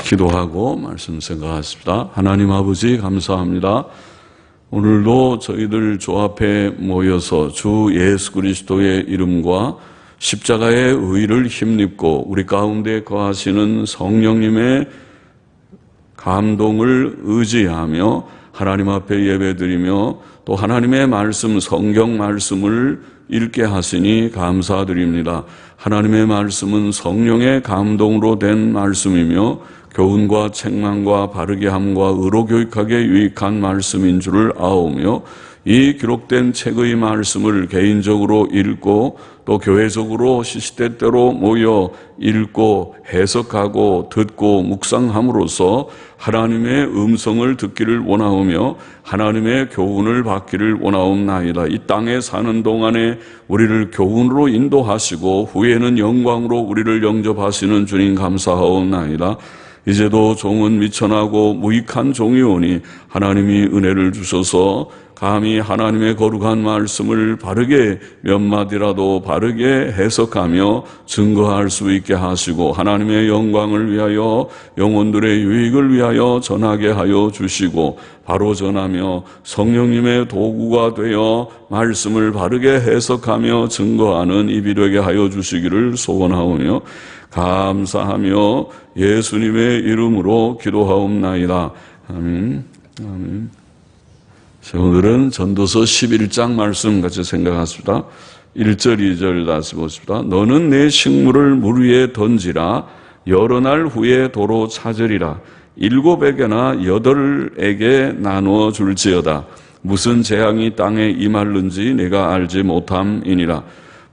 기도하고 말씀 생각하십니다. 하나님 아버지 감사합니다. 오늘도 저희들 주 앞에 모여서 주 예수 그리스도의 이름과 십자가의 의를 힘입고 우리 가운데 거하시는 성령님의 감동을 의지하며 하나님 앞에 예배드리며 또 하나님의 말씀, 성경 말씀을 읽게 하시니 감사드립니다. 하나님의 말씀은 성령의 감동으로 된 말씀이며 교훈과 책망과 바르게 함과 의로 교육하게 유익한 말씀인 줄을 아오며 이 기록된 책의 말씀을 개인적으로 읽고 또 교회적으로 시시때때로 모여 읽고 해석하고 듣고 묵상함으로써 하나님의 음성을 듣기를 원하오며 하나님의 교훈을 받기를 원하옵나이다. 이 땅에 사는 동안에 우리를 교훈으로 인도하시고 후에는 영광으로 우리를 영접하시는 주님 감사하옵나이다. 이제도 종은 미천하고 무익한 종이오니 하나님이 은혜를 주셔서 감히 하나님의 거룩한 말씀을 바르게 몇 마디라도 바르게 해석하며 증거할 수 있게 하시고 하나님의 영광을 위하여 영혼들의 유익을 위하여 전하게 하여 주시고 바로 전하며 성령님의 도구가 되어 말씀을 바르게 해석하며 증거하는 입이 되게 하여 주시기를 소원하오며 감사하며 예수님의 이름으로 기도하옵나이다. 아멘. 아멘. 자, 오늘은 전도서 11장 말씀 같이 생각하십니다. 1절, 2절 다시 보십시다. 너는 내 식물을 물 위에 던지라. 여러 날 후에 도로 찾으리라. 7에게나 8에게 나누어 줄지어다. 무슨 재앙이 땅에 임할는지 내가 알지 못함이니라.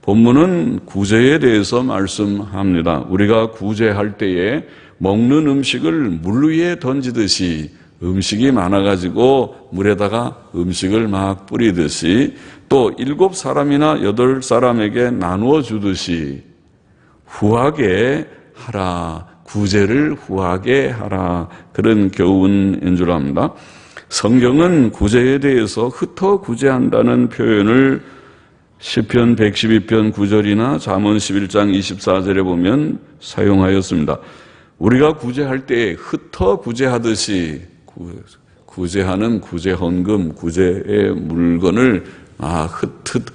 본문은 구제에 대해서 말씀합니다. 우리가 구제할 때에 먹는 음식을 물 위에 던지듯이 음식이 많아가지고 물에다가 음식을 막 뿌리듯이 또 7사람이나 8사람에게 나누어 주듯이 후하게 하라. 구제를 후하게 하라. 그런 교훈인 줄 압니다. 성경은 구제에 대해서 흩어 구제한다는 표현을 시편 112편 9절이나 잠언 11장 24절에 보면 사용하였습니다. 우리가 구제할 때 흩어 구제하듯이 구제하는 구제헌금, 구제의 물건을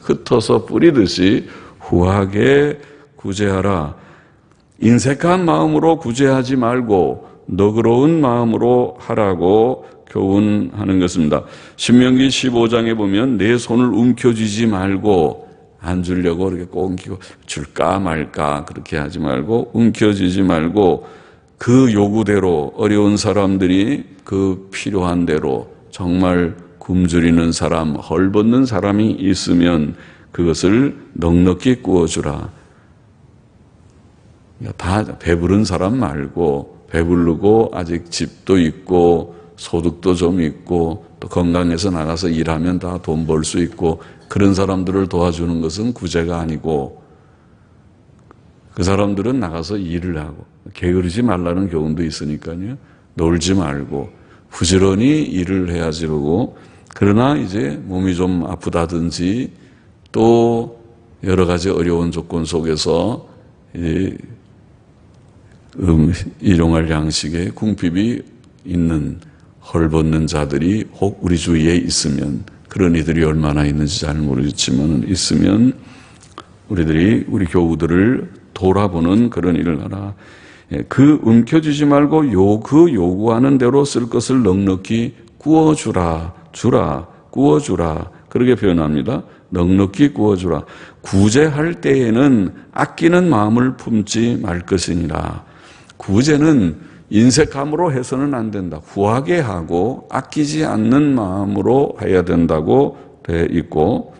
흩어서 뿌리듯이 후하게 구제하라. 인색한 마음으로 구제하지 말고 너그러운 마음으로 하라고 교훈하는 것입니다. 신명기 15장에 보면 내 손을 움켜쥐지 말고 안 주려고 이렇게 꼭 옮기고 줄까 말까 그렇게 하지 말고 움켜쥐지 말고 그 요구대로 어려운 사람들이 그 필요한 대로 정말 굶주리는 사람, 헐벗는 사람이 있으면 그것을 넉넉히 구워주라. 다 배부른 사람 말고 배부르고 아직 집도 있고 소득도 좀 있고 또 건강해서 나가서 일하면 다 돈 벌 수 있고 그런 사람들을 도와주는 것은 구제가 아니고 그 사람들은 나가서 일을 하고 게으르지 말라는 교훈도 있으니까요. 놀지 말고 부지런히 일을 해야지 그러고 그러나 이제 몸이 좀 아프다든지 또 여러 가지 어려운 조건 속에서 일용할 양식에 궁핍이 있는 헐벗는 자들이 혹 우리 주위에 있으면 그런 이들이 얼마나 있는지 잘 모르겠지만 있으면 우리 교우들을 돌아보는 그런 일을 하라. 그 움켜쥐지 말고 그 요구하는 대로 쓸 것을 넉넉히 구워주라. 구워주라. 그렇게 표현합니다. 넉넉히 구워주라. 구제할 때에는 아끼는 마음을 품지 말 것이니라. 구제는 인색함으로 해서는 안 된다. 후하게 하고 아끼지 않는 마음으로 해야 된다고 되어 있고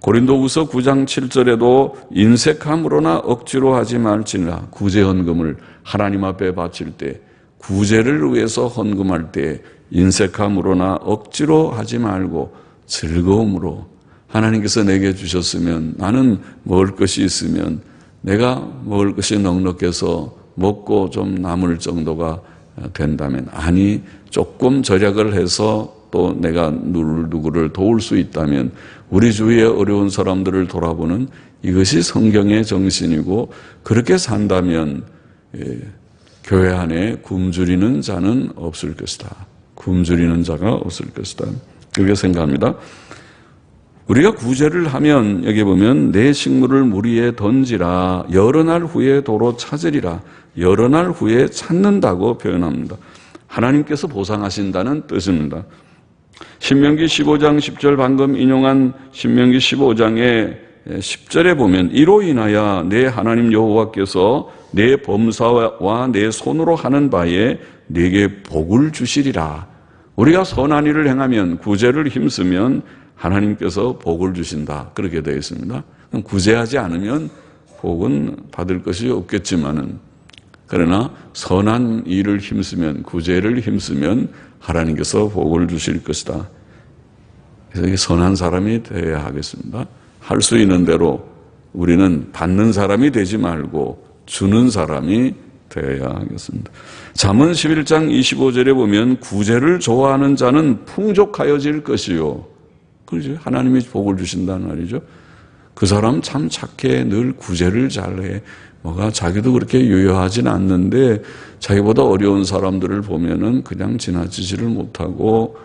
고린도후서 9장 7절에도 인색함으로나 억지로 하지 말지니라. 구제헌금을 하나님 앞에 바칠 때 구제를 위해서 헌금할 때 인색함으로나 억지로 하지 말고 즐거움으로 하나님께서 내게 주셨으면 나는 먹을 것이 있으면 내가 먹을 것이 넉넉해서 먹고 좀 남을 정도가 된다면 아니 조금 절약을 해서 또 내가 누구를 도울 수 있다면 우리 주위에 어려운 사람들을 돌아보는 이것이 성경의 정신이고 그렇게 산다면 교회 안에 굶주리는 자는 없을 것이다. 굶주리는 자가 없을 것이다. 그렇게 생각합니다. 우리가 구제를 하면 여기 보면 내 식물을 물 위에 던지라 여러 날 후에 도로 찾으리라 여러 날 후에 찾는다고 표현합니다. 하나님께서 보상하신다는 뜻입니다. 신명기 15장 10절 방금 인용한 신명기 15장의 10절에 보면 이로 인하여 내 하나님 여호와께서 내 범사와 내 손으로 하는 바에 네게 복을 주시리라. 우리가 선한 일을 행하면 구제를 힘쓰면 하나님께서 복을 주신다. 그렇게 되어 있습니다. 구제하지 않으면 복은 받을 것이 없겠지만은 그러나 선한 일을 힘쓰면 구제를 힘쓰면 하나님께서 복을 주실 것이다. 그래서 선한 사람이 되어야 하겠습니다. 할 수 있는 대로 우리는 받는 사람이 되지 말고 주는 사람이 되어야 하겠습니다. 잠언 11장 25절에 보면 구제를 좋아하는 자는 풍족하여질 것이요. 그렇죠? 하나님이 복을 주신다는 말이죠. 그 사람 참 착해. 늘 구제를 잘해. 뭐가 자기도 그렇게 유효하진 않는데 자기보다 어려운 사람들을 보면은 그냥 지나치지를 못하고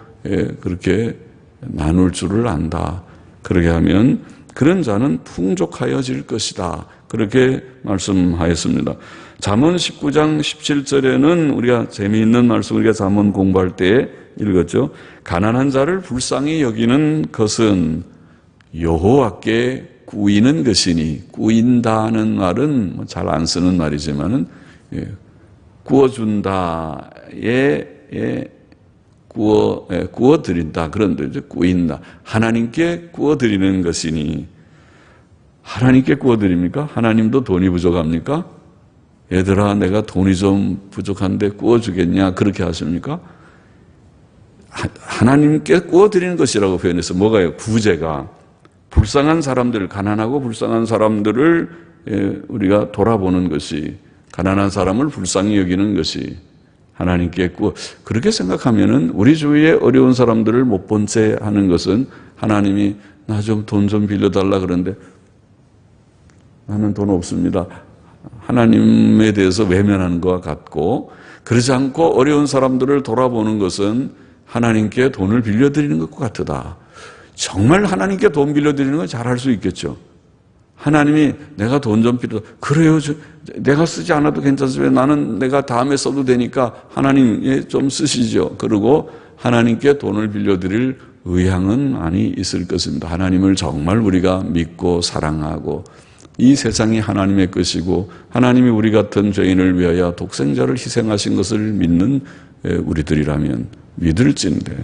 그렇게 나눌 줄을 안다. 그렇게 하면 그런 자는 풍족하여질 것이다. 그렇게 말씀하였습니다. 잠언 19장 17절에는 우리가 재미있는 말씀 우리가 잠언 공부할 때 읽었죠. 가난한 자를 불쌍히 여기는 것은 여호와께 꾸이는 것이니 꾸인다는 말은 잘 안 쓰는 말이지만은 구워준다에 구워드린다 그런 뜻이죠. 꾸인다. 하나님께 구워드리는 것이니 하나님께 구워드립니까? 하나님도 돈이 부족합니까? 얘들아 내가 돈이 좀 부족한데 구워주겠냐 그렇게 하십니까? 하나님께 구워드리는 것이라고 표현해서 뭐가요? 구제가 불쌍한 사람들, 가난하고 불쌍한 사람들을 우리가 돌아보는 것이 가난한 사람을 불쌍히 여기는 것이 하나님께 그렇게 생각하면은 우리 주위에 어려운 사람들을 못 본 채 하는 것은 하나님이 나 좀 돈 좀 빌려달라 그러는데 나는 돈 없습니다. 하나님에 대해서 외면하는 것과 같고 그러지 않고 어려운 사람들을 돌아보는 것은 하나님께 돈을 빌려드리는 것과 같다. 정말 하나님께 돈 빌려드리는 건 잘할 수 있겠죠. 하나님이 내가 돈 좀 빌려 그래요. 내가 쓰지 않아도 괜찮습니다. 나는 내가 다음에 써도 되니까 하나님 좀 쓰시죠. 그리고 하나님께 돈을 빌려드릴 의향은 많이 있을 것입니다. 하나님을 정말 우리가 믿고 사랑하고 이 세상이 하나님의 것이고 하나님이 우리 같은 죄인을 위하여 독생자를 희생하신 것을 믿는 우리들이라면 믿을진데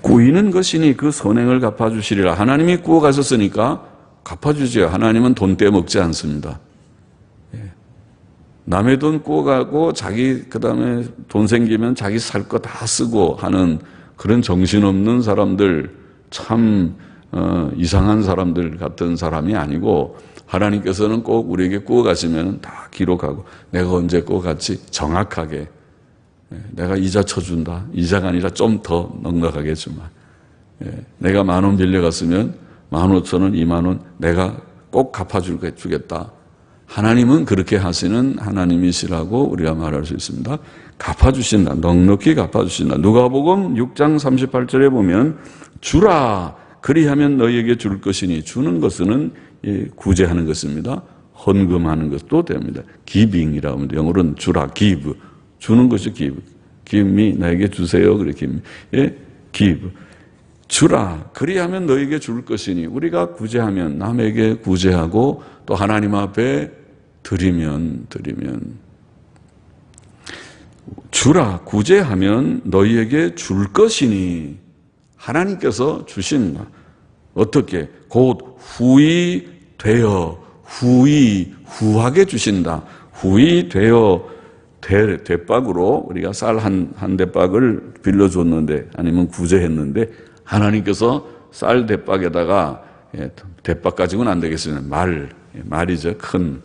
꾸이는 것이니 그 선행을 갚아주시리라. 하나님이 구워가셨으니까 갚아주지요. 하나님은 돈 떼먹지 않습니다. 남의 돈 구워가고 자기 그 다음에 돈 생기면 자기 살 거 다 쓰고 하는 그런 정신없는 사람들 참 이상한 사람들 같은 사람이 아니고 하나님께서는 꼭 우리에게 구워가시면 다 기록하고 내가 언제 구워갔지 정확하게 내가 이자 쳐준다. 이자가 아니라 좀 더 넉넉하게 주마. 내가 10,000원 빌려갔으면 15,000원, 20,000원 내가 꼭 갚아주겠다. 하나님은 그렇게 하시는 하나님이시라고 우리가 말할 수 있습니다. 갚아주신다. 넉넉히 갚아주신다. 누가복음 6장 38절에 보면 주라 그리하면 너희에게 줄 것이니 주는 것은 구제하는 것입니다. 헌금하는 것도 됩니다. 기빙이라고 합니다. 영어로는 주라, give. 주는 것이 give. give me, 나에게 주세요. 그렇게 give. 주라. 그리하면 너에게 줄 것이니 우리가 구제하면 남에게 구제하고 또 하나님 앞에 드리면 주라. 구제하면 너희에게 줄 것이니 하나님께서 주신다. 어떻게? 곧 후하게 주신다. 후히 되어 대박으로 우리가 쌀 한 대박을 빌려줬는데 아니면 구제했는데 하나님께서 쌀 대박에다가 대박 가지고는 안 되겠습니다. 말이죠. 큰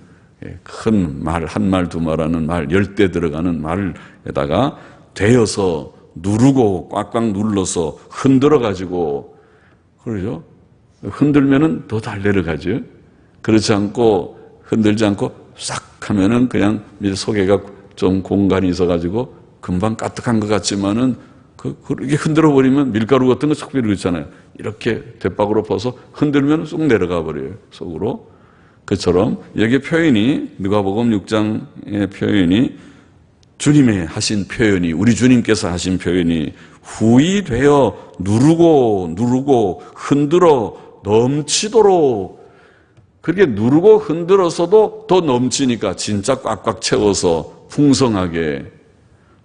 말, 한 말, 두 말 하는 말, 10대 들어가는 말에다가 대어서 누르고 꽉꽉 눌러서 흔들어 가지고 그러죠. 흔들면은 더 잘 내려가죠. 그렇지 않고 흔들지 않고 싹 하면은 그냥 속에가 좀 공간이 있어가지고 금방 까뜩한 것 같지만은 그렇게 흔들어 버리면 밀가루 같은 거 쏙 비르고 있잖아요. 이렇게 대박으로 퍼서 흔들면 쑥 내려가 버려요. 속으로. 그처럼 여기 표현이 누가복음 6장의 표현이 주님의 하신 표현이 우리 주님께서 하신 표현이 후히 되어 누르고 흔들어 넘치도록 그렇게 누르고 흔들어서도 더 넘치니까 진짜 꽉꽉 채워서 풍성하게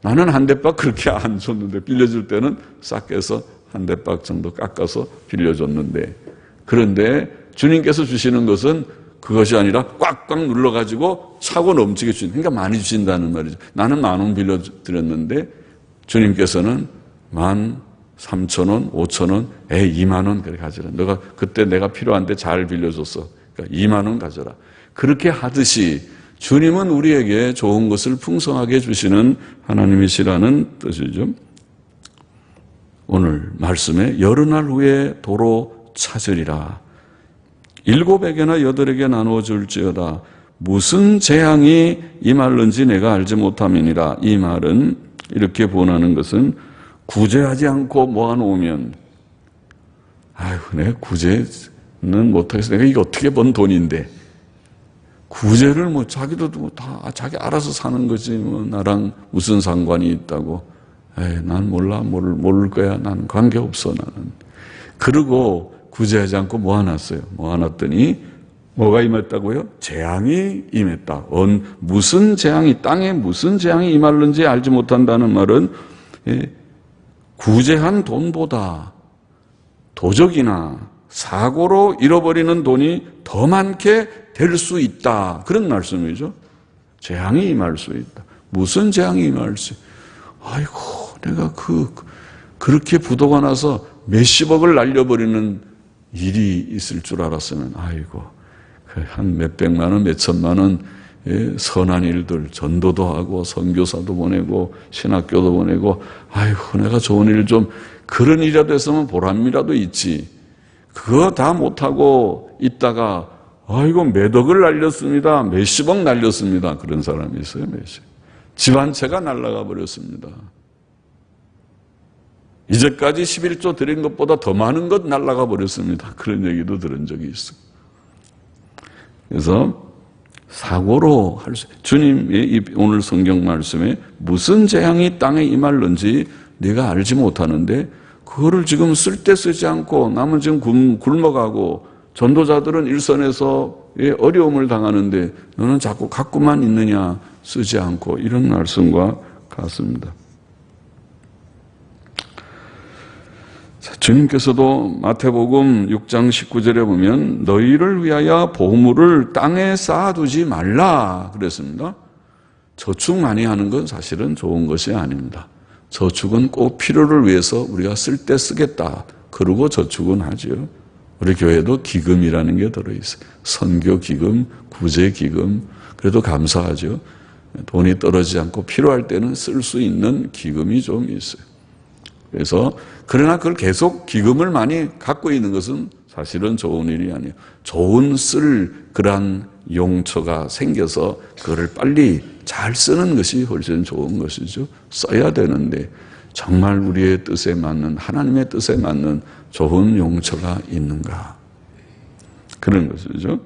나는 한 대박 그렇게 안 줬는데 빌려줄 때는 싹 깨서 한 대박 정도 깎아서 빌려줬는데 그런데 주님께서 주시는 것은 그것이 아니라 꽉꽉 눌러가지고 차고 넘치게 주신 그러니까 많이 주신다는 말이죠. 나는 10,000원 빌려드렸는데 주님께서는 13,000원, 5,000원, 20,000원 그렇게 가져라. 너가 그때 내가 필요한데 잘 빌려줬어. 그러니까 20,000원 가져라. 그렇게 하듯이 주님은 우리에게 좋은 것을 풍성하게 주시는 하나님이시라는 뜻이죠. 오늘 말씀에 여러 날 후에 도로 찾으리라. 7에게나 8에게 나누어 줄지어다. 무슨 재앙이 임할는지 내가 알지 못함이니라. 이 말은 이렇게 본하는 것은 구제하지 않고 모아놓으면 아유, 내가 구제는 못하겠어. 내가 이게 어떻게 번 돈인데. 구제를 자기도 다 자기 알아서 사는 거지. 나랑 무슨 상관이 있다고. 난 몰라. 모를 거야. 난 관계없어. 나는. 그러고 구제하지 않고 모아놨어요. 모아놨더니 뭐가 임했다고요? 재앙이 임했다. 무슨 재앙이 땅에 무슨 재앙이 임할는지 알지 못한다는 말은 구제한 돈보다 도적이나 사고로 잃어버리는 돈이 더 많게 될 수 있다. 그런 말씀이죠. 재앙이 임할 수 있다. 무슨 재앙이 임할 수 있다. 아이고, 내가 그렇게 부도가 나서 몇십억을 날려버리는 일이 있을 줄 알았으면, 아이고, 한 몇백만 원, 몇천만 원, 선한 일들, 전도도 하고, 선교사도 보내고, 신학교도 보내고, 아이고, 내가 좋은 일 좀, 그런 일이라도 했으면 보람이라도 있지. 그거 다 못하고 있다가, 아이고, 몇 억을 날렸습니다. 몇십억 날렸습니다. 그런 사람이 있어요, 몇십. 집 한 채가 날아가 버렸습니다. 이제까지 11조 드린 것보다 더 많은 것 날아가 버렸습니다. 그런 얘기도 들은 적이 있어요. 그래서 사고로 주님의 오늘 성경 말씀에 무슨 재앙이 땅에 임할는지 네가 알지 못하는데 그거를 지금 쓸 때 쓰지 않고 남은 지금 굶어가고 전도자들은 일선에서 어려움을 당하는데 너는 자꾸 갖고만 있느냐 쓰지 않고 이런 말씀과 같습니다. 주님께서도 마태복음 6장 19절에 보면 너희를 위하여 보물을 땅에 쌓아두지 말라 그랬습니다. 저축 많이 하는 건 사실은 좋은 것이 아닙니다. 저축은 꼭 필요를 위해서 우리가 쓸 때 쓰겠다. 그러고 저축은 하죠. 우리 교회도 기금이라는 게 들어있어요. 선교기금, 구제기금. 그래도 감사하죠. 돈이 떨어지지 않고 필요할 때는 쓸 수 있는 기금이 좀 있어요. 그래서 그러나 그걸 계속 기금을 많이 갖고 있는 것은 사실은 좋은 일이 아니에요. 좋은 쓸 그러한 용처가 생겨서 그거를 빨리 잘 쓰는 것이 훨씬 좋은 것이죠. 써야 되는데 정말 우리의 뜻에 맞는 하나님의 뜻에 맞는 좋은 용처가 있는가 그런 것이죠.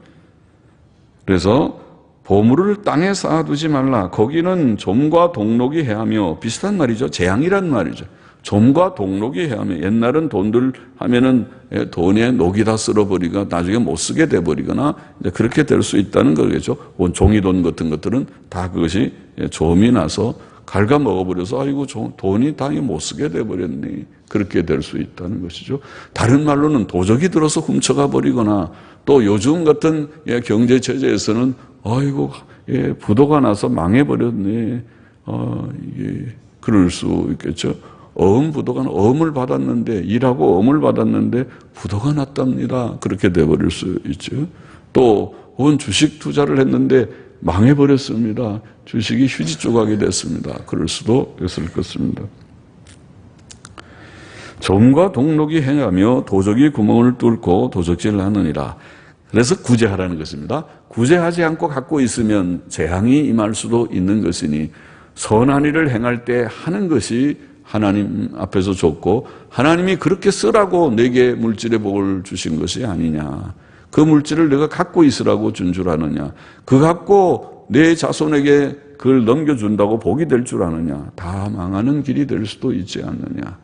그래서 보물을 땅에 쌓아두지 말라. 거기는 좀과 동록이 해하며 비슷한 말이죠. 재앙이란 말이죠. 좀과 동록이 해하며 옛날은 돈들 하면은 돈에 녹이 다 쓸어버리거나 나중에 못 쓰게 돼버리거나 이제 그렇게 될 수 있다는 거겠죠. 종이돈 같은 것들은 다 그것이 좀이 나서 갉아 먹어버려서 아이고 돈이 당연히 못 쓰게 돼버렸네. 그렇게 될 수 있다는 것이죠. 다른 말로는 도적이 들어서 훔쳐가 버리거나 또 요즘 같은 경제 체제에서는 아이고 부도가 나서 망해버렸네. 이게 그럴 수 있겠죠. 부도가 어음을 받았는데 일하고 어음을 받았는데 부도가 났답니다. 그렇게 돼버릴 수 있죠. 또 주식 투자를 했는데 망해버렸습니다. 주식이 휴지 조각이 됐습니다. 그럴 수도 있을 것입니다. 점과 동록이 행하며 도적이 구멍을 뚫고 도적질을 하느니라. 그래서 구제하라는 것입니다. 구제하지 않고 갖고 있으면 재앙이 임할 수도 있는 것이니 선한 일을 행할 때 하는 것이 하나님 앞에서 좋고 하나님이 그렇게 쓰라고 내게 물질의 복을 주신 것이 아니냐. 그 물질을 내가 갖고 있으라고 준 줄 아느냐. 그 갖고 내 자손에게 그걸 넘겨준다고 복이 될 줄 아느냐. 다 망하는 길이 될 수도 있지 않느냐.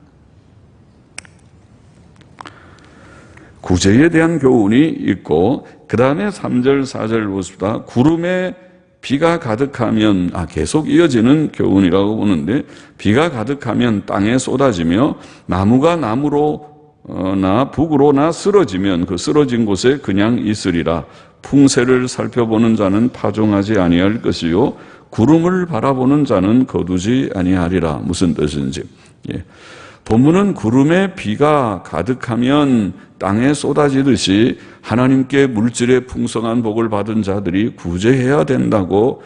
구제에 대한 교훈이 있고 그 다음에 3절 4절 보십시다. 구름에 비가 가득하면 계속 이어지는 교훈이라고 보는데 비가 가득하면 땅에 쏟아지며 나무가 나무로나 북으로나 쓰러지면 그 쓰러진 곳에 그냥 있으리라. 풍세를 살펴보는 자는 파종하지 아니할 것이요 구름을 바라보는 자는 거두지 아니하리라. 무슨 뜻인지. 본문은 구름에 비가 가득하면 땅에 쏟아지듯이 하나님께 물질의 풍성한 복을 받은 자들이 구제해야 된다고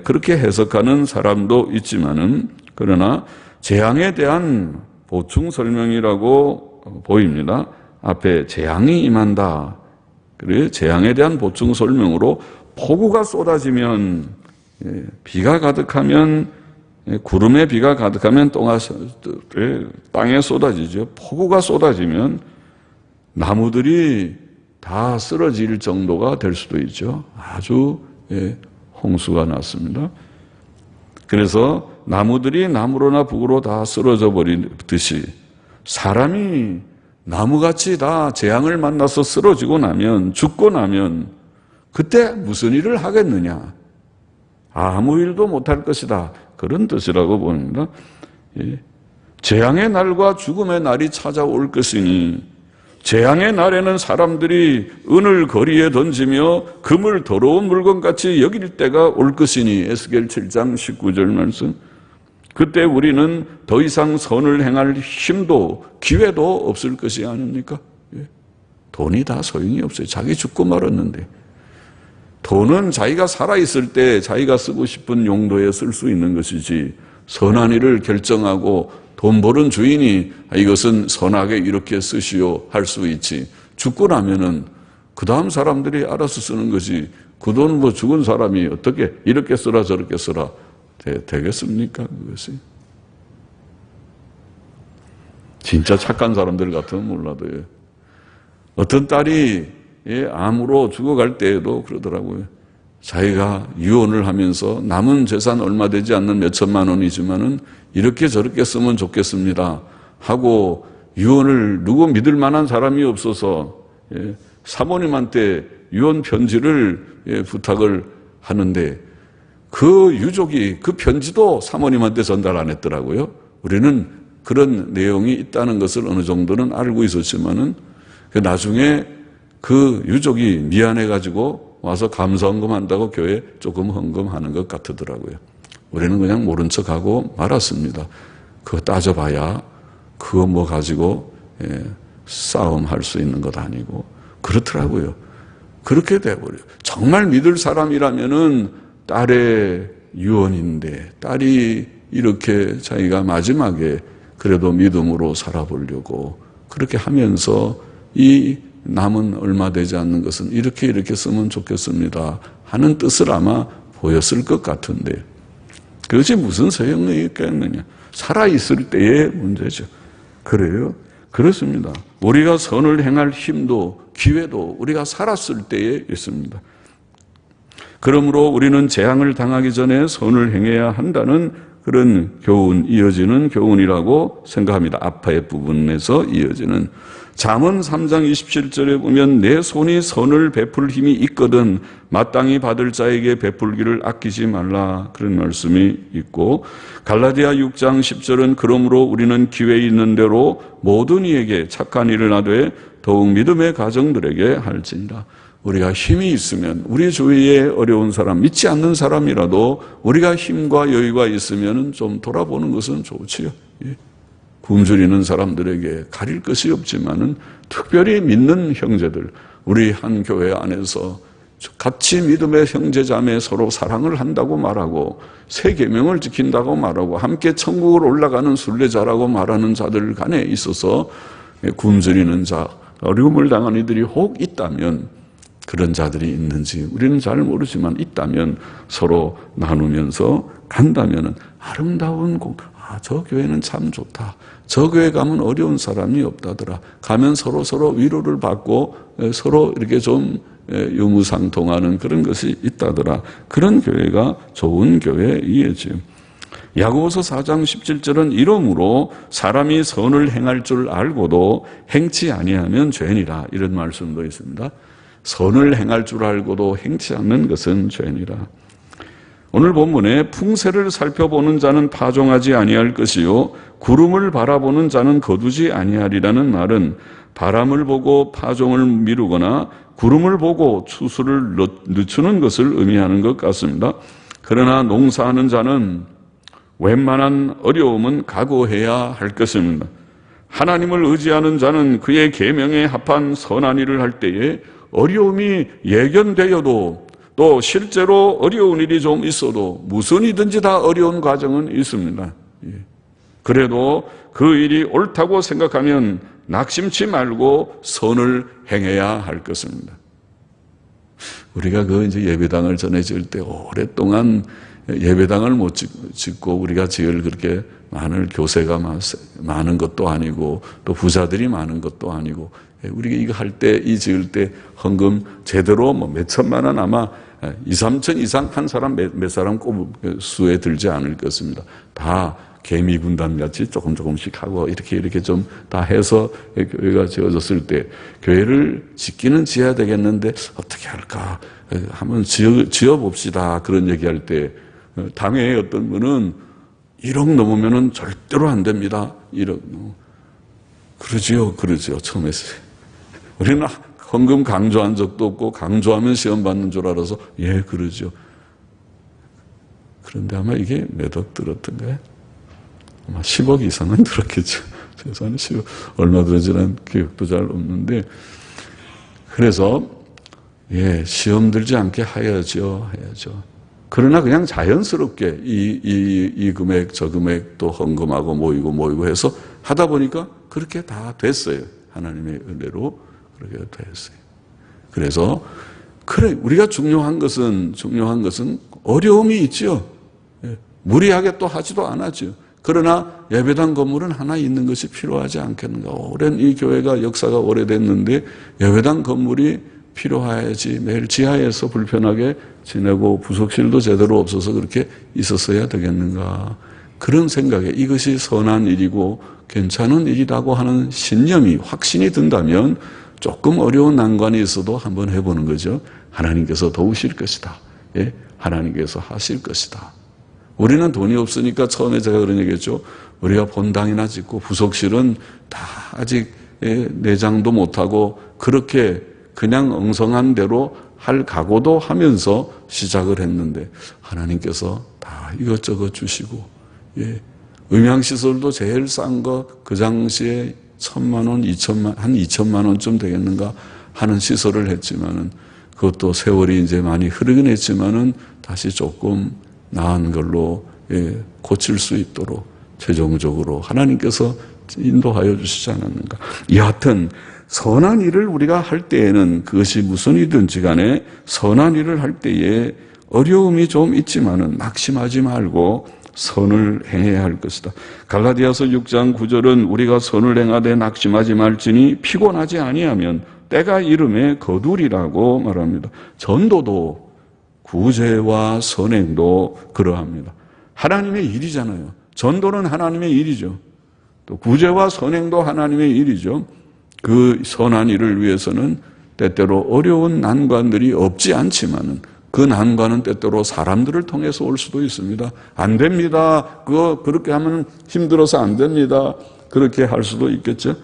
그렇게 해석하는 사람도 있지만은 그러나 재앙에 대한 보충 설명이라고 보입니다. 앞에 재앙이 임한다. 그래 재앙에 대한 보충 설명으로 폭우가 쏟아지면 비가 가득하면 구름에 비가 가득하면 땅에 쏟아지죠. 폭우가 쏟아지면 나무들이 다 쓰러질 정도가 될 수도 있죠. 아주 홍수가 났습니다. 그래서 나무들이 나무로나 북으로 다 쓰러져 버리듯이 사람이 나무같이 다 재앙을 만나서 쓰러지고 나면 죽고 나면 그때 무슨 일을 하겠느냐. 아무 일도 못할 것이다. 그런 뜻이라고 봅니다. 재앙의 날과 죽음의 날이 찾아올 것이니 재앙의 날에는 사람들이 은을 거리에 던지며 금을 더러운 물건같이 여길 때가 올 것이니 에스겔 7장 19절 말씀. 그때 우리는 더 이상 선을 행할 힘도 기회도 없을 것이 아닙니까? 돈이 다 소용이 없어요. 자기 죽고 말았는데. 돈은 자기가 살아있을 때 자기가 쓰고 싶은 용도에 쓸 수 있는 것이지 선한 일을 결정하고 돈 버는 주인이 이것은 선하게 이렇게 쓰시오 할 수 있지. 죽고 나면은 그 다음 사람들이 알아서 쓰는 것이 그 돈 뭐 죽은 사람이 어떻게 이렇게 쓰라 저렇게 쓰라 되겠습니까? 그것이. 진짜 착한 사람들 같으면 몰라도 어떤 딸이 암으로 죽어갈 때에도 그러더라고요. 자기가 유언을 하면서 남은 재산 얼마 되지 않는 몇 천만 원이지만은 이렇게 저렇게 쓰면 좋겠습니다 하고 유언을 누구 믿을 만한 사람이 없어서 사모님한테 유언 편지를 부탁을 하는데 그 유족이 그 편지도 사모님한테 전달 안 했더라고요. 우리는 그런 내용이 있다는 것을 어느 정도는 알고 있었지만은 나중에 그 유족이 미안해가지고 와서 감사헌금한다고 교회에 조금 헌금하는 것 같더라고요. 우리는 그냥 모른 척하고 말았습니다. 그거 따져봐야 그거 뭐 가지고 싸움할 수 있는 것 아니고 그렇더라고요. 그렇게 돼버려요. 정말 믿을 사람이라면은 딸의 유언인데 딸이 이렇게 자기가 마지막에 그래도 믿음으로 살아보려고 그렇게 하면서 이 남은 얼마 되지 않는 것은 이렇게 쓰면 좋겠습니다 하는 뜻을 아마 보였을 것 같은데 그것이 무슨 소용이 있겠느냐. 살아있을 때의 문제죠. 그래요? 그렇습니다. 우리가 선을 행할 힘도 기회도 우리가 살았을 때에 있습니다. 그러므로 우리는 재앙을 당하기 전에 선을 행해야 한다는 그런 교훈, 이어지는 교훈이라고 생각합니다. 앞의 부분에서 이어지는. 잠언 3장 27절에 보면 내 손이 선을 베풀 힘이 있거든 마땅히 받을 자에게 베풀기를 아끼지 말라 그런 말씀이 있고 갈라디아 6장 10절은 그러므로 우리는 기회 있는 대로 모든 이에게 착한 일을 하되 더욱 믿음의 가정들에게 할지니라. 우리가 힘이 있으면 우리 주위에 어려운 사람, 믿지 않는 사람이라도 우리가 힘과 여유가 있으면 좀 돌아보는 것은 좋지요. 굶주리는 사람들에게 가릴 것이 없지만은 특별히 믿는 형제들, 우리 한 교회 안에서 같이 믿음의 형제자매 서로 사랑을 한다고 말하고 새 계명을 지킨다고 말하고 함께 천국을 올라가는 순례자라고 말하는 자들 간에 있어서 굶주리는 자, 어려움을 당한 이들이 혹 있다면 그런 자들이 있는지 우리는 잘 모르지만 있다면 서로 나누면서 간다면 아름다운 저 교회는 참 좋다. 저 교회 가면 어려운 사람이 없다더라. 가면 서로 위로를 받고 서로 이렇게 좀 유무상통하는 그런 것이 있다더라. 그런 교회가 좋은 교회이지요. 야고보서 4장 17절은 이러므로 사람이 선을 행할 줄 알고도 행치 아니하면 죄니라, 이런 말씀도 있습니다. 선을 행할 줄 알고도 행치 않는 것은 죄니라. 오늘 본문에 풍세를 살펴보는 자는 파종하지 아니할 것이요 구름을 바라보는 자는 거두지 아니하리라는 말은 바람을 보고 파종을 미루거나 구름을 보고 추수를 늦추는 것을 의미하는 것 같습니다. 그러나 농사하는 자는 웬만한 어려움은 각오해야 할 것입니다. 하나님을 의지하는 자는 그의 계명에 합한 선한 일을 할 때에 어려움이 예견되어도 또 실제로 어려운 일이 좀 있어도 무슨 일이든지 다 어려운 과정은 있습니다. 그래도 그 일이 옳다고 생각하면 낙심치 말고 선을 행해야 할 것입니다. 우리가 이제 예배당을 전에 지을 때 오랫동안 예배당을 못 짓고 우리가 지을 그렇게 많은 교세가 많은 것도 아니고 또 부자들이 많은 것도 아니고 우리가 이거 할 때 이 지을 때 헌금 제대로 몇 천만 원 아마 2, 3천 이상 한 사람 몇 사람 꼽을 수에 들지 않을 것입니다. 다 개미 군단 같이 조금씩 하고 이렇게 좀 다 해서 교회가 지어졌을 때 교회를 짓기는 지어야 되겠는데 어떻게 할까 한번 지어봅시다 그런 얘기할 때 당에 어떤 분은 1억 넘으면은 절대로 안 됩니다. 1억. 그러지요. 처음에. 우리는 헌금 강조한 적도 없고 강조하면 시험 받는 줄 알아서 그러죠. 그런데 아마 이게 몇 억 들었던가요? 아마 10억 이상은 들었겠죠. 세상에 10억 얼마 들었지는 기억도 잘 없는데 그래서 시험 들지 않게 해야죠. 그러나 그냥 자연스럽게 이 금액 저 금액 또 헌금하고 모이고 해서 하다 보니까 그렇게 다 됐어요. 하나님의 은혜로 그렇게 됐어요. 그래서 우리가 중요한 것은 어려움이 있죠. 무리하게 또 하지도 않았죠. 그러나 예배당 건물은 하나 있는 것이 필요하지 않겠는가. 오랜 이 교회가 역사가 오래됐는데 예배당 건물이 필요해야지 매일 지하에서 불편하게 지내고 부속실도 제대로 없어서 그렇게 있었어야 되겠는가. 그런 생각에 이것이 선한 일이고 괜찮은 일이라고 하는 신념이 확신이 든다면 조금 어려운 난관이 있어도 한번 해보는 거죠. 하나님께서 도우실 것이다. 하나님께서 하실 것이다. 우리는 돈이 없으니까 처음에 제가 그런 얘기했죠. 우리가 본당이나 짓고 부속실은 다 아직 내장도 못하고 그렇게 그냥 엉성한 대로 할 각오도 하면서 시작을 했는데 하나님께서 다 이것저것 주시고 음향시설도 제일 싼 거 그 당시에 1,000만 원, 2천만 원쯤 되겠는가 하는 시설을 했지만은 그것도 세월이 이제 많이 흐르긴 했지만은 다시 조금 나은 걸로 고칠 수 있도록 최종적으로 하나님께서 인도하여 주시지 않았는가. 여하튼 선한 일을 우리가 할 때에는 그것이 무슨 일이든지 간에 선한 일을 할 때에 어려움이 좀 있지만은 낙심하지 말고 선을 행해야 할 것이다. 갈라디아서 6장 9절은 우리가 선을 행하되 낙심하지 말지니 피곤하지 아니하면 때가 이름에 거두리라고 말합니다. 전도도 구제와 선행도 그러합니다. 하나님의 일이잖아요. 전도는 하나님의 일이죠. 또 구제와 선행도 하나님의 일이죠. 그 선한 일을 위해서는 때때로 어려운 난관들이 없지 않지만은 그 난관은 때때로 사람들을 통해서 올 수도 있습니다. 안 됩니다. 그렇게 하면 힘들어서 안 됩니다. 그렇게 할 수도 있겠죠.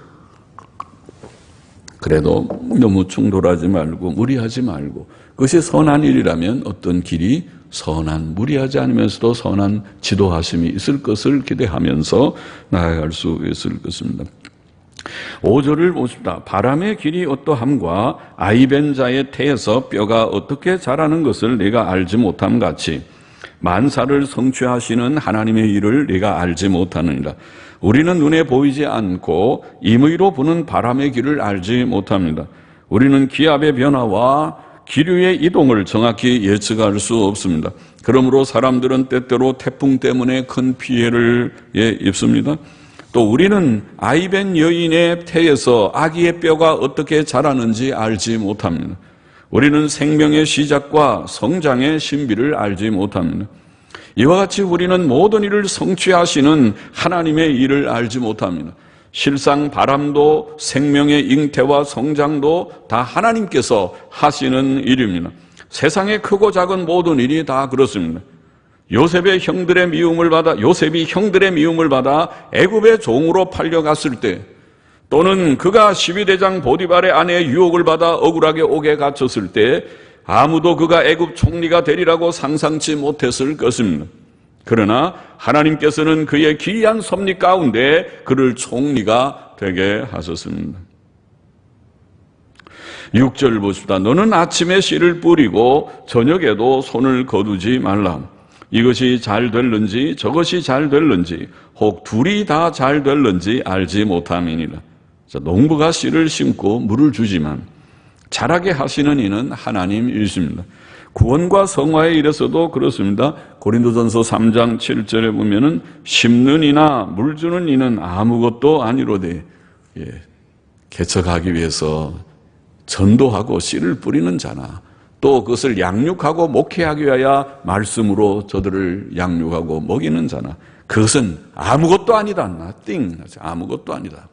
그래도 너무 충돌하지 말고 무리하지 말고 그것이 선한 일이라면 어떤 길이 선한 무리하지 않으면서도 선한 지도하심이 있을 것을 기대하면서 나아갈 수 있을 것입니다. 5절을 보십시다. 바람의 길이 어떠함과 아이벤 자의 태에서 뼈가 어떻게 자라는 것을 네가 알지 못함 같이 만사를 성취하시는 하나님의 일을 네가 알지 못하느니라. 우리는 눈에 보이지 않고 임의로 부는 바람의 길을 알지 못합니다. 우리는 기압의 변화와 기류의 이동을 정확히 예측할 수 없습니다. 그러므로 사람들은 때때로 태풍 때문에 큰 피해를 입습니다. 또 우리는 아이벤 여인의 태에서 아기의 뼈가 어떻게 자라는지 알지 못합니다. 우리는 생명의 시작과 성장의 신비를 알지 못합니다. 이와 같이 우리는 모든 일을 성취하시는 하나님의 일을 알지 못합니다. 실상 바람도 생명의 잉태와 성장도 다 하나님께서 하시는 일입니다. 세상의 크고 작은 모든 일이 다 그렇습니다. 요셉이 형들의 미움을 받아 애굽의 종으로 팔려갔을 때, 또는 그가 12대장 보디발의 아내의 유혹을 받아 억울하게 옥에 갇혔을 때 아무도 그가 애굽 총리가 되리라고 상상치 못했을 것입니다. 그러나 하나님께서는 그의 기이한 섭리 가운데 그를 총리가 되게 하셨습니다. 6절 보십시다. 너는 아침에 씨를 뿌리고 저녁에도 손을 거두지 말라. 이것이 잘 될는지 저것이 잘 될는지 혹 둘이 다 잘 될는지 알지 못함이니라. 농부가 씨를 심고 물을 주지만 자라게 하시는 이는 하나님이십니다. 구원과 성화의 일에서도 그렇습니다. 고린도전서 3장 7절에 보면은 심는 이나 물 주는 이는 아무것도 아니로되, 개척하기 위해서 전도하고 씨를 뿌리는 자나 또 그것을 양육하고 목회하기 위하여 말씀으로 저들을 양육하고 먹이는 자나 그것은 아무것도 아니다. nothing. 아무것도 아니다.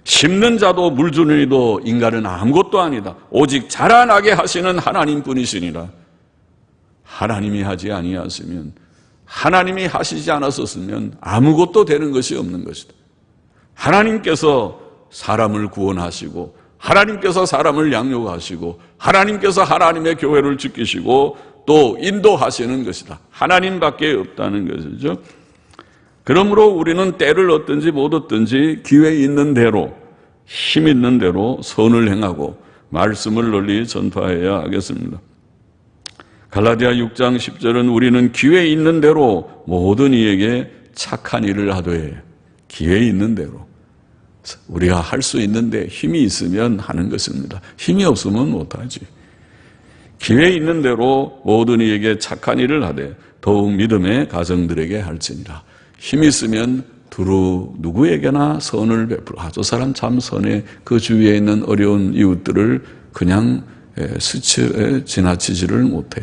심는 자도 물 주는 이도 인간은 아무것도 아니다. 오직 자라나게 하시는 하나님뿐이시니라. 하나님이 하지 아니하시면, 하나님이 하시지 않았었으면 아무것도 되는 것이 없는 것이다. 하나님께서 사람을 구원하시고 하나님께서 사람을 양육하시고 하나님께서 하나님의 교회를 지키시고 또 인도하시는 것이다. 하나님밖에 없다는 것이죠. 그러므로 우리는 때를 얻든지 못 얻든지 기회 있는 대로, 힘 있는 대로 선을 행하고 말씀을 널리 전파해야 하겠습니다. 갈라디아 6장 10절은 우리는 기회 있는 대로 모든 이에게 착한 일을 하되, 기회 있는 대로 우리가 할 수 있는데 힘이 있으면 하는 것입니다. 힘이 없으면 못하지. 기회 있는 대로 모든 이에게 착한 일을 하되 더욱 믿음의 가정들에게 할지니라. 힘이 있으면 두루 누구에게나 선을 베풀어. 저 사람 참 선해. 그 주위에 있는 어려운 이웃들을 그냥 지나치지를 못해.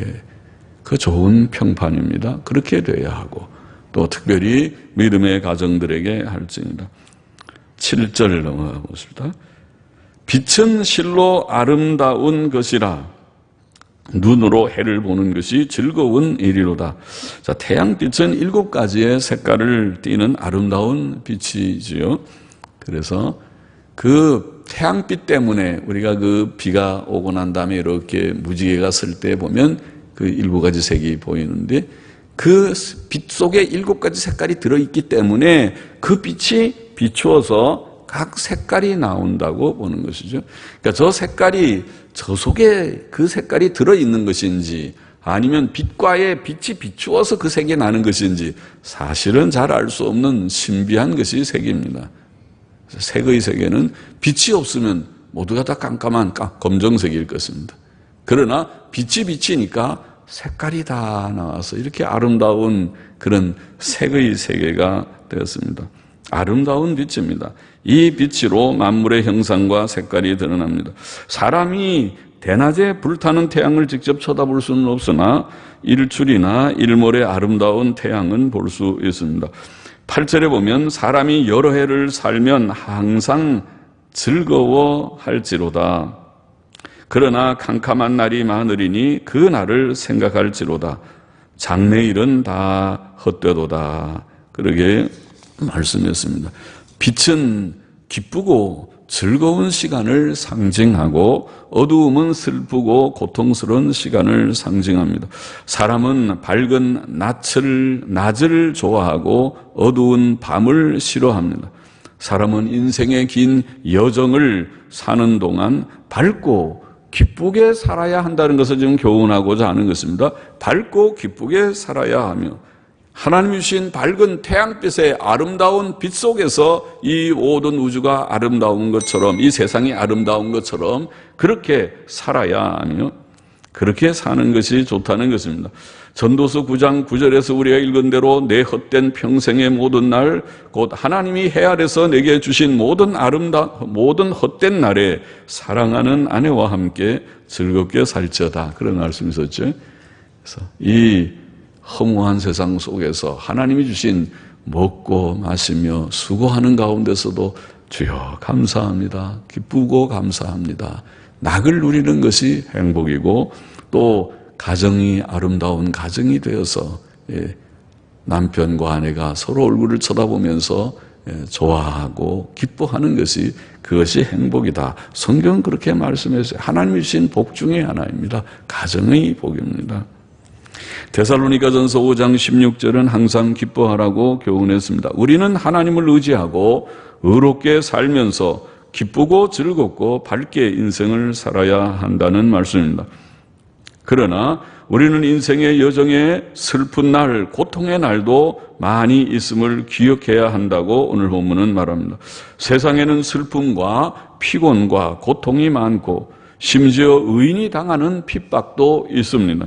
그 좋은 평판입니다. 그렇게 돼야 하고 또 특별히 믿음의 가정들에게 할지니라. 7절 넘어가 보십니다. 빛은 실로 아름다운 것이라 눈으로 해를 보는 것이 즐거운 일이로다. 자, 태양빛은 7가지의 색깔을 띠는 아름다운 빛이지요. 그래서 그 태양빛 때문에 우리가 그 비가 오고 난 다음에 이렇게 무지개가 쓸 때 보면 그 7가지 색이 보이는데 그 빛 속에 7가지 색깔이 들어있기 때문에 그 빛이 비추어서 각 색깔이 나온다고 보는 것이죠. 그러니까 저 색깔이 저 속에 그 색깔이 들어있는 것인지 아니면 빛과의 빛이 비추어서 그 색이 나는 것인지 사실은 잘 알 수 없는 신비한 것이 색입니다. 색의 세계는 빛이 없으면 모두가 다 깜깜한 검정색일 것입니다. 그러나 빛이 비치니까 색깔이 다 나와서 이렇게 아름다운 그런 색의 세계가 되었습니다. 아름다운 빛입니다. 이 빛으로 만물의 형상과 색깔이 드러납니다. 사람이 대낮에 불타는 태양을 직접 쳐다볼 수는 없으나 일출이나 일몰의 아름다운 태양은 볼 수 있습니다. 8절에 보면 사람이 여러 해를 살면 항상 즐거워할지로다. 그러나 캄캄한 날이 많으리니 그 날을 생각할지로다. 장래일은 다 헛되도다. 그러게 말씀했습니다. 빛은 기쁘고 즐거운 시간을 상징하고 어두움은 슬프고 고통스러운 시간을 상징합니다. 사람은 밝은 낮을 좋아하고 어두운 밤을 싫어합니다. 사람은 인생의 긴 여정을 사는 동안 밝고 기쁘게 살아야 한다는 것을 지금 교훈하고자 하는 것입니다. 밝고 기쁘게 살아야 하며 하나님이 주신 밝은 태양빛의 아름다운 빛 속에서 이 모든 우주가 아름다운 것처럼, 이 세상이 아름다운 것처럼 그렇게 살아야 하며 그렇게 사는 것이 좋다는 것입니다. 전도서 9장 9절에서 우리가 읽은 대로 내 헛된 평생의 모든 날, 곧 하나님이 해 아래서 내게 주신 모든 헛된 날에 사랑하는 아내와 함께 즐겁게 살지어다. 그런 말씀이 있었죠. 그래서 이 허무한 세상 속에서 하나님이 주신 먹고 마시며 수고하는 가운데서도 주여 감사합니다. 기쁘고 감사합니다. 낙을 누리는 것이 행복이고 또 가정이 아름다운 가정이 되어서 남편과 아내가 서로 얼굴을 쳐다보면서 좋아하고 기뻐하는 것이 그것이 행복이다. 성경은 그렇게 말씀했어요. 하나님이 주신 복 중에 하나입니다. 가정의 복입니다. 데살로니가전서 5장 16절은 항상 기뻐하라고 교훈했습니다. 우리는 하나님을 의지하고 의롭게 살면서 기쁘고 즐겁고 밝게 인생을 살아야 한다는 말씀입니다. 그러나 우리는 인생의 여정에 슬픈 날, 고통의 날도 많이 있음을 기억해야 한다고 오늘 본문은 말합니다. 세상에는 슬픔과 피곤과 고통이 많고 심지어 의인이 당하는 핍박도 있습니다.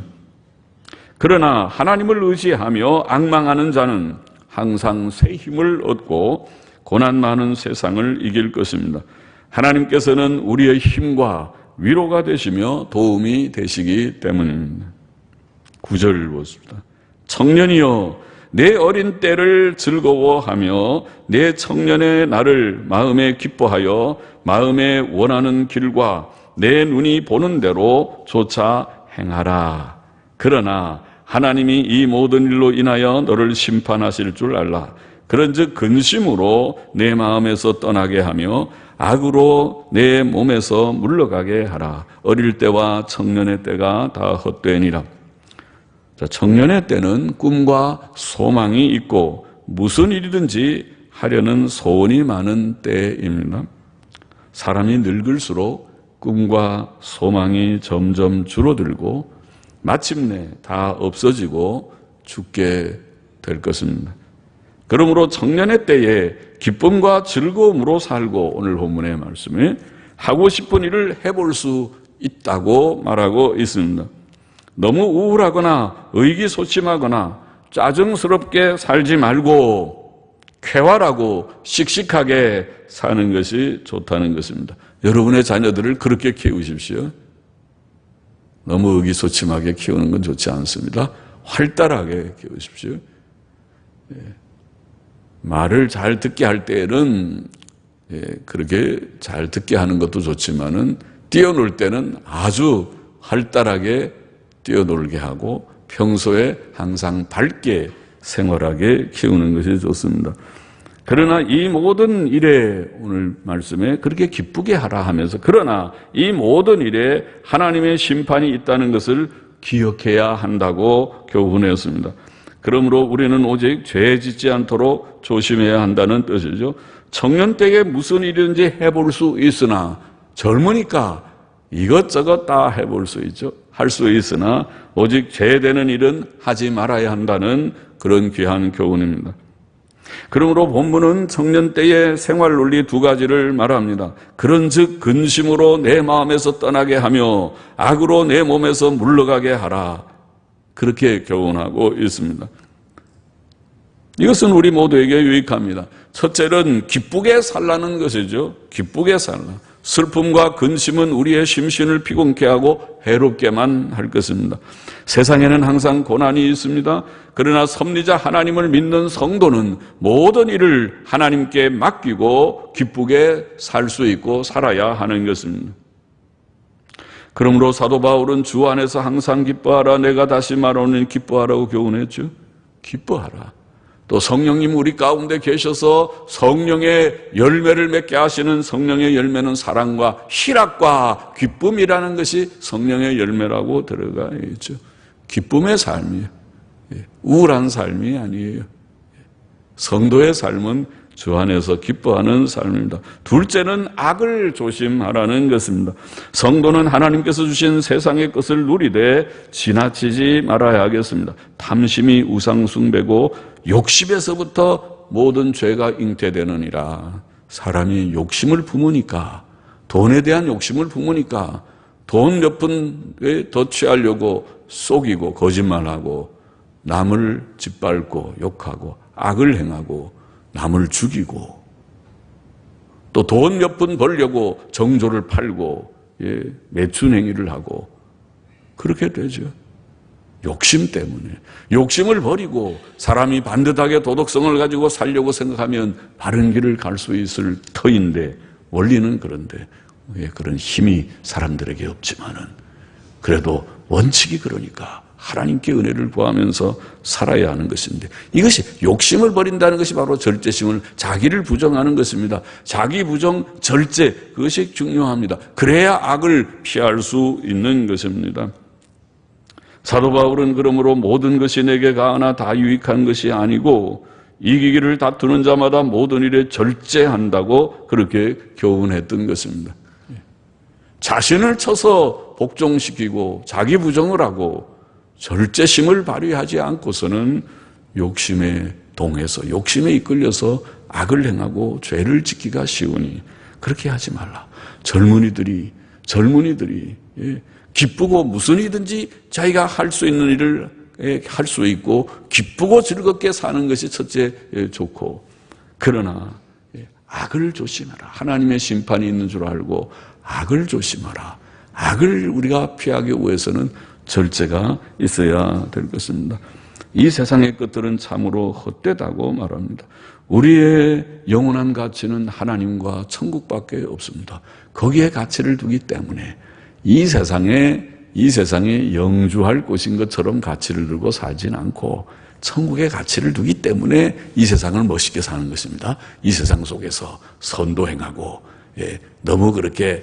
그러나 하나님을 의지하며 앙망하는 자는 항상 새 힘을 얻고 고난 많은 세상을 이길 것입니다. 하나님께서는 우리의 힘과 위로가 되시며 도움이 되시기 때문입니다. 9절을 보십니다. 청년이여 내 어린 때를 즐거워하며 내 청년의 날을 마음에 기뻐하여 마음에 원하는 길과 내 눈이 보는 대로 조차 행하라. 그러나 하나님이 이 모든 일로 인하여 너를 심판하실 줄 알라. 그런즉 근심으로 내 마음에서 떠나게 하며 악으로 내 몸에서 물러가게 하라. 어릴 때와 청년의 때가 다 헛되니라. 청년의 때는 꿈과 소망이 있고 무슨 일이든지 하려는 소원이 많은 때입니다. 사람이 늙을수록 꿈과 소망이 점점 줄어들고 마침내 다 없어지고 죽게 될 것입니다. 그러므로 청년의 때에 기쁨과 즐거움으로 살고 오늘 본문의 말씀에 하고 싶은 일을 해볼 수 있다고 말하고 있습니다. 너무 우울하거나 의기소침하거나 짜증스럽게 살지 말고 쾌활하고 씩씩하게 사는 것이 좋다는 것입니다. 여러분의 자녀들을 그렇게 키우십시오. 너무 의기소침하게 키우는 건 좋지 않습니다. 활달하게 키우십시오. 말을 잘 듣게 할 때에는 그렇게 잘 듣게 하는 것도 좋지만은 뛰어놀 때는 아주 활달하게 뛰어놀게 하고 평소에 항상 밝게 생활하게 키우는 것이 좋습니다. 그러나 이 모든 일에 오늘 말씀에 그렇게 기쁘게 하라 하면서 그러나 이 모든 일에 하나님의 심판이 있다는 것을 기억해야 한다고 교훈했습니다. 그러므로 우리는 오직 죄 짓지 않도록 조심해야 한다는 뜻이죠. 청년 때에 무슨 일이든지 해볼 수 있으나 젊으니까 이것저것 다 해볼 수 있죠. 할 수 있으나 오직 죄되는 일은 하지 말아야 한다는 그런 귀한 교훈입니다. 그러므로 본문은 청년 때의 생활 논리 두 가지를 말합니다. 그런즉 근심으로 내 마음에서 떠나게 하며 악으로 내 몸에서 물러가게 하라. 그렇게 교훈하고 있습니다. 이것은 우리 모두에게 유익합니다. 첫째는 기쁘게 살라는 것이죠. 기쁘게 살라. 슬픔과 근심은 우리의 심신을 피곤케 하고 해롭게만 할 것입니다. 세상에는 항상 고난이 있습니다. 그러나 섭리자 하나님을 믿는 성도는 모든 일을 하나님께 맡기고 기쁘게 살 수 있고 살아야 하는 것입니다. 그러므로 사도 바울은 주 안에서 항상 기뻐하라. 내가 다시 말하노니 기뻐하라고 교훈했죠. 기뻐하라. 또 성령님 우리 가운데 계셔서 성령의 열매를 맺게 하시는 성령의 열매는 사랑과 희락과 기쁨이라는 것이 성령의 열매라고 들어가 있죠. 기쁨의 삶이에요. 우울한 삶이 아니에요. 성도의 삶은 주 안에서 기뻐하는 삶입니다. 둘째는 악을 조심하라는 것입니다. 성도는 하나님께서 주신 세상의 것을 누리되 지나치지 말아야 하겠습니다. 탐심이 우상숭배고 욕심에서부터 모든 죄가 잉태되느니라. 사람이 욕심을 품으니까, 돈에 대한 욕심을 품으니까 돈 몇 푼에 더 취하려고 속이고 거짓말하고 남을 짓밟고 욕하고 악을 행하고 남을 죽이고 또 돈 몇 푼 벌려고 정조를 팔고 매춘 행위를 하고 그렇게 되죠. 욕심 때문에. 욕심을 버리고 사람이 반듯하게 도덕성을 가지고 살려고 생각하면 바른 길을 갈 수 있을 터인데 원리는 그런데 그런 힘이 사람들에게 없지만은 그래도 원칙이 그러니까 하나님께 은혜를 구하면서 살아야 하는 것인데 이것이 욕심을 버린다는 것이 바로 절제심을 자기를 부정하는 것입니다. 자기 부정, 절제 그것이 중요합니다. 그래야 악을 피할 수 있는 것입니다. 사도 바울은 그러므로 모든 것이 내게 가하나 다 유익한 것이 아니고 이기기를 다투는 자마다 모든 일에 절제한다고 그렇게 교훈했던 것입니다. 자신을 쳐서 복종시키고 자기 부정을 하고 절제심을 발휘하지 않고서는 욕심에 동해서 욕심에 이끌려서 악을 행하고 죄를 짓기가 쉬우니 그렇게 하지 말라. 젊은이들이 기쁘고 무슨 일이든지 자기가 할 수 있는 일을 할 수 있고 기쁘고 즐겁게 사는 것이 첫째 좋고 그러나 악을 조심하라. 하나님의 심판이 있는 줄 알고 악을 조심하라. 악을 우리가 피하기 위해서는 절제가 있어야 될 것입니다. 이 세상의 것들은 참으로 헛되다고 말합니다. 우리의 영원한 가치는 하나님과 천국밖에 없습니다. 거기에 가치를 두기 때문에 이 세상에 영주할 곳인 것처럼 가치를 두고 살진 않고 천국의 가치를 두기 때문에 이 세상을 멋있게 사는 것입니다. 이 세상 속에서 선도 행하고 너무 그렇게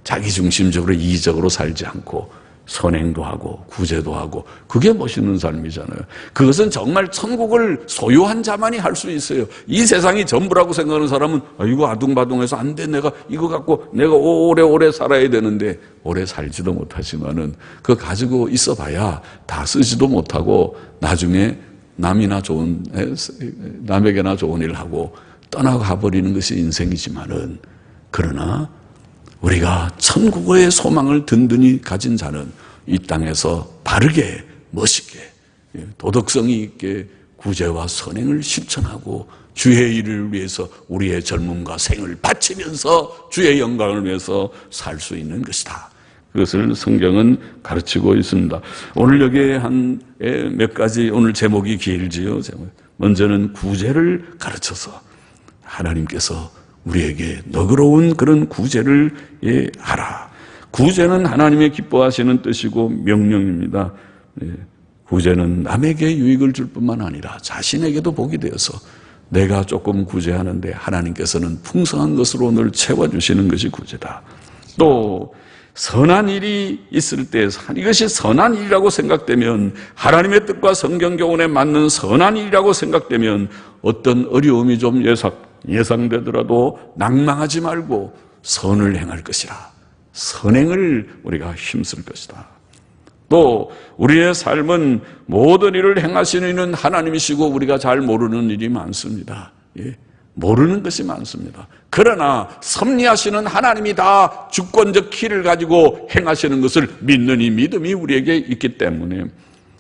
자기중심적으로 이기적으로 살지 않고 선행도 하고 구제도 하고 그게 멋있는 삶이잖아요. 그것은 정말 천국을 소유한 자만이 할 수 있어요. 이 세상이 전부라고 생각하는 사람은 이거 아둥바둥해서 안 돼. 내가 이거 갖고 내가 오래오래 살아야 되는데 오래 살지도 못하지만은 그거 가지고 있어봐야 다 쓰지도 못하고 나중에 남에게나 좋은 일 하고 떠나가 버리는 것이 인생이지만은 그러나 우리가 천국의 소망을 든든히 가진 자는 이 땅에서 바르게 멋있게 도덕성이 있게 구제와 선행을 실천하고 주의 일을 위해서 우리의 젊음과 생을 바치면서 주의 영광을 위해서 살 수 있는 것이다. 그것을 성경은 가르치고 있습니다. 오늘 여기에 한 몇 가지 오늘 제목이 길지요. 먼저는 구제를 가르쳐서 하나님께서 우리에게 너그러운 그런 구제를 하라. 구제는 하나님의 기뻐하시는 뜻이고 명령입니다. 구제는 남에게 유익을 줄 뿐만 아니라 자신에게도 복이 되어서 내가 조금 구제하는데 하나님께서는 풍성한 것으로 늘 채워주시는 것이 구제다. 또 선한 일이 있을 때 이것이 선한 일이라고 생각되면 하나님의 뜻과 성경 교훈에 맞는 선한 일이라고 생각되면 어떤 어려움이 좀 예상되더라도 낭망하지 말고 선을 행할 것이라. 선행을 우리가 힘쓸 것이다. 또 우리의 삶은 모든 일을 행하시는 이는 하나님이시고 우리가 잘 모르는 일이 많습니다. 모르는 것이 많습니다. 그러나 섭리하시는 하나님이 다 주권적 키를 가지고 행하시는 것을 믿는 이 믿음이 우리에게 있기 때문에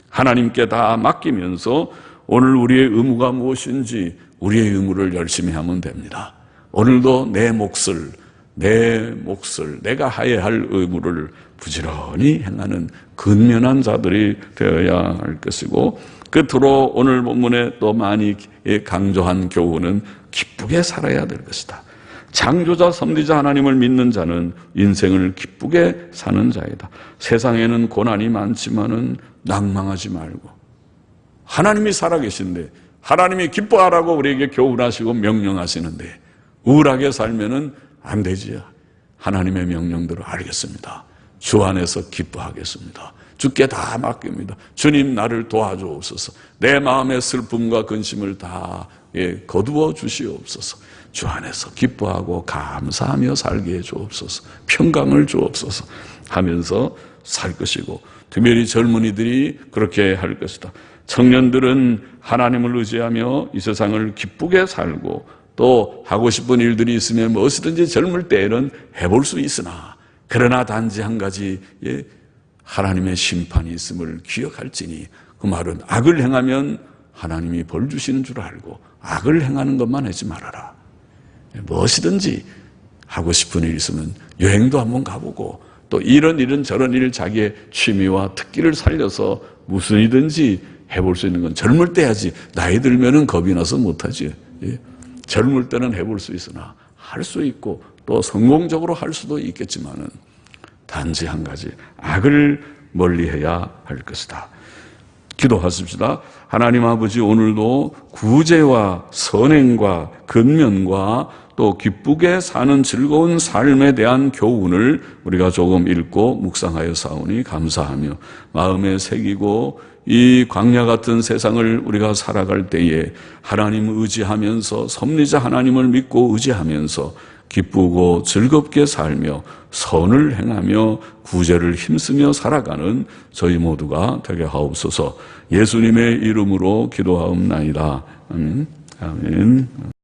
하나님께 다 맡기면서 오늘 우리의 의무가 무엇인지 우리의 의무를 열심히 하면 됩니다. 오늘도 내 몫을 내가 해야 할 의무를 부지런히 행하는 근면한 자들이 되어야 할 것이고 끝으로 오늘 본문에 또 많이 강조한 교훈은 기쁘게 살아야 될 것이다. 창조자 섭리자 하나님을 믿는 자는 인생을 기쁘게 사는 자이다. 세상에는 고난이 많지만은 낭망하지 말고 하나님이 살아계신데 하나님이 기뻐하라고 우리에게 교훈하시고 명령하시는데 우울하게 살면은 안 되지요. 하나님의 명령대로 알겠습니다. 주 안에서 기뻐하겠습니다. 주께 다 맡깁니다. 주님 나를 도와주옵소서. 내 마음의 슬픔과 근심을 다 거두어 주시옵소서. 주 안에서 기뻐하고 감사하며 살게 해 주옵소서. 평강을 주옵소서 하면서 살 것이고, 특별히 젊은이들이 그렇게 할 것이다. 청년들은 하나님을 의지하며 이 세상을 기쁘게 살고, 또 하고 싶은 일들이 있으면 무엇이든지 젊을 때에는 해볼 수 있으나, 그러나 단지 한 가지 하나님의 심판이 있음을 기억할지니, 그 말은 악을 행하면 하나님이 벌 주시는 줄 알고 악을 행하는 것만 하지 말아라. 무엇이든지 하고 싶은 일 있으면 여행도 한번 가보고, 또 이런 저런 일 자기의 취미와 특기를 살려서 무슨 일이든지 해볼 수 있는 건 젊을 때 하지, 나이 들면은 겁이 나서 못하지. 젊을 때는 해볼 수 있으나, 할 수 있고 또 성공적으로 할 수도 있겠지만은 단지 한 가지, 악을 멀리해야 할 것이다. 기도하십시다. 하나님 아버지, 오늘도 구제와 선행과 근면과 또 기쁘게 사는 즐거운 삶에 대한 교훈을 우리가 조금 읽고 묵상하여 사오니 감사하며, 마음에 새기고 이 광야 같은 세상을 우리가 살아갈 때에 하나님을 의지하면서, 섭리자 하나님을 믿고 의지하면서 기쁘고 즐겁게 살며 선을 행하며 구제를 힘쓰며 살아가는 저희 모두가 되게 하옵소서. 예수님의 이름으로 기도하옵나이다. 아멘. 아멘.